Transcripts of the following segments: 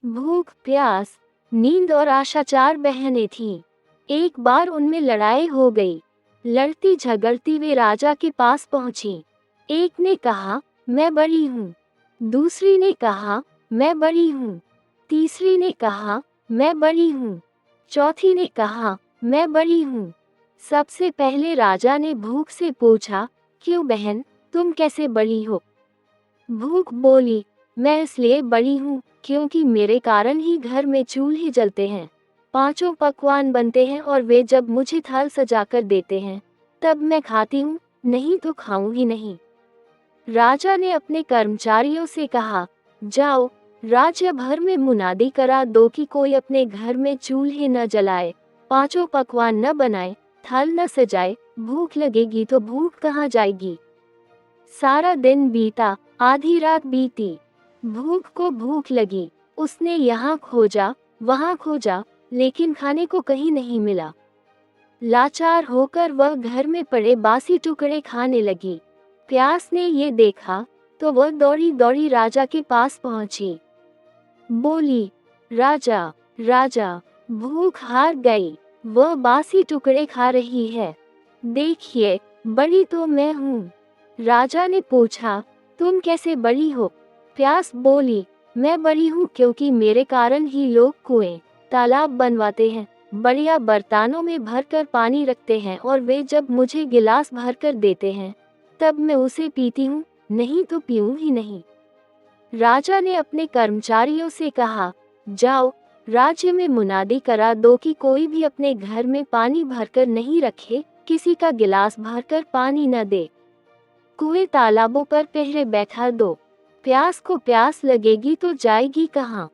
भूख, प्यास, नींद और आशा 4 बहनें थीं। एक बार उनमें लड़ाई हो गई। लड़ती झगड़ती वे राजा के पास पहुंची। एक ने कहा, मैं बड़ी हूँ। दूसरी ने कहा, मैं बड़ी हूँ। तीसरी ने कहा, मैं बड़ी हूँ। चौथी ने कहा, मैं बड़ी हूँ। सबसे पहले राजा ने भूख से पूछा, क्यों बहन, तुम कैसे बड़ी हो? भूख बोली, मैं इसलिए बड़ी हूँ क्योंकि मेरे कारण ही घर में चूल्हे जलते हैं, 5 पकवान बनते हैं और वे जब मुझे थाल सजाकर देते हैं तब मैं खाती हूँ, नहीं तो खाऊं ही नहीं। राजा ने अपने कर्मचारियों से कहा, जाओ, राज्य भर में मुनादी करा दो कि कोई अपने घर में चूल्हे न जलाए, 5 पकवान न बनाए, थाल न सजाए। भूख लगेगी तो भूख कहाँ जाएगी? सारा दिन बीता, आधी रात बीती। भूख को भूख लगी। उसने यहाँ खोजा, वहाँ खोजा, लेकिन खाने को कहीं नहीं मिला। लाचार होकर वह घर में पड़े बासी टुकड़े खाने लगी। प्यास ने ये देखा तो वह दौड़ी दौड़ी राजा के पास पहुंची। बोली, राजा, राजा, भूख हार गई, वह बासी टुकड़े खा रही है। देखिए, बड़ी तो मैं हूँ। राजा ने पूछा, तुम कैसे बड़ी हो? प्यास बोली, मैं बड़ी हूँ क्योंकि मेरे कारण ही लोग कुएं, तालाब बनवाते हैं, बढ़िया बर्तनों में भरकर पानी रखते हैं और वे जब मुझे गिलास भरकर देते हैं तब मैं उसे पीती हूँ, नहीं तो पीऊँ ही नहीं। राजा ने अपने कर्मचारियों से कहा, जाओ, राज्य में मुनादी करा दो कि कोई भी अपने घर में पानी भरकर नहीं रखे, किसी का गिलास भरकर पानी न दे। कुएं तालाबों पर पहरे बैठा दो। प्यास को प्यास लगेगी तो जाएगी कहाँ?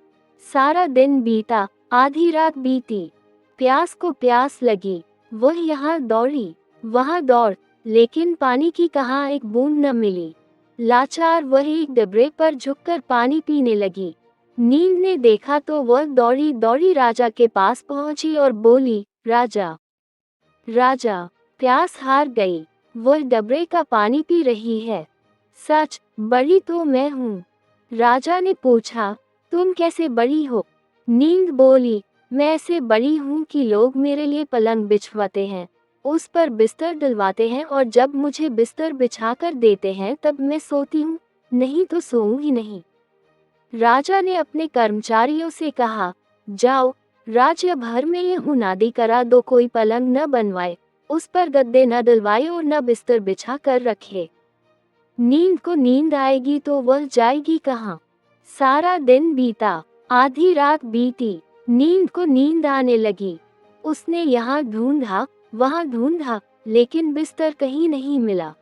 सारा दिन बीता, आधी रात बीती। प्यास को प्यास लगी, वह यहाँ दौड़ी, वहाँ दौड़, लेकिन पानी की कहाँ एक बूंद न मिली। लाचार वह एक डबरे पर झुककर पानी पीने लगी। नींद ने देखा तो वह दौड़ी दौड़ी राजा के पास पहुंची और बोली, राजा, राजा, प्यास हार गई, वह डबरे का पानी पी रही है। सच, बड़ी तो मैं हूँ। राजा ने पूछा, तुम कैसे बड़ी हो? नींद बोली, मैं ऐसे बड़ी हूँ कि लोग मेरे लिए पलंग बिछवाते हैं, उस पर बिस्तर डलवाते हैं और जब मुझे बिस्तर बिछाकर देते हैं तब मैं सोती हूँ, नहीं तो सोऊं ही नहीं। राजा ने अपने कर्मचारियों से कहा, जाओ, राज्य भर में ये मुनादी करा दो कोई पलंग न बनवाए, उस पर गद्दे न डलवाए और न बिस्तर बिछा कर रखे। नींद को नींद आएगी तो वह जाएगी कहाँ? सारा दिन बीता, आधी रात बीती, नींद को नींद आने लगी। उसने यहाँ ढूंढा, वहाँ ढूंढा, लेकिन बिस्तर कहीं नहीं मिला।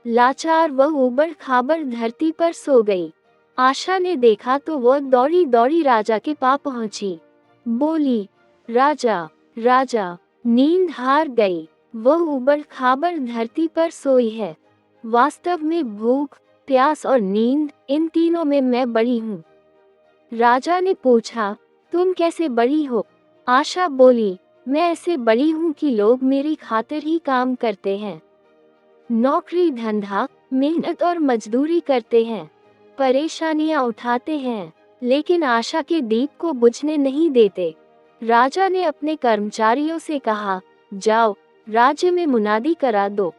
लाचार वह ऊबड़ खाबड़ धरती पर सो गई। आशा ने देखा तो वह दौड़ी दौड़ी राजा के पास पहुंची। बोली, राजा, राजा, नींद हार गई, वह ऊबड़ खाबड़ धरती पर सोई है। वास्तव में भूख, प्यास और नींद, इन तीनों में मैं बड़ी हूँ। राजा ने पूछा, तुम कैसे बड़ी हो? आशा बोली, मैं ऐसे बड़ी हूँ कि लोग मेरी खातिर ही काम करते हैं, नौकरी धंधा, मेहनत और मजदूरी करते हैं, परेशानियां उठाते हैं, लेकिन आशा के दीप को बुझने नहीं देते। राजा ने अपने कर्मचारियों से कहा, जाओ, राज्य में मुनादी करा दो,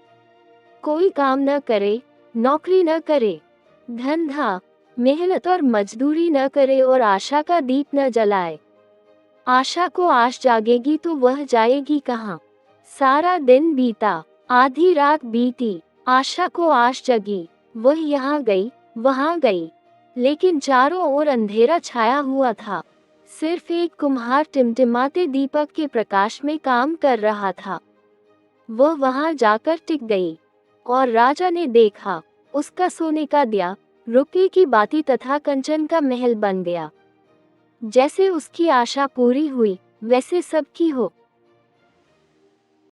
कोई काम न करे, नौकरी न करे, धंधा, मेहनत और मजदूरी न करे और आशा का दीप न जलाए। आशा को आश जागेगी तो वह जाएगी कहाँ? सारा दिन बीता, आधी रात बीती, आशा को आश जगी, वह यहाँ गई, वहाँ गई, लेकिन चारों ओर अंधेरा छाया हुआ था। सिर्फ एक कुम्हार टिमटिमाते दीपक के प्रकाश में काम कर रहा था। वह वहाँ जाकर टिक गई और राजा ने देखा, उसका सोने का दिया, रुपये की बाती तथा कंचन का महल बन गया। जैसे उसकी आशा पूरी हुई, वैसे सबकी हो।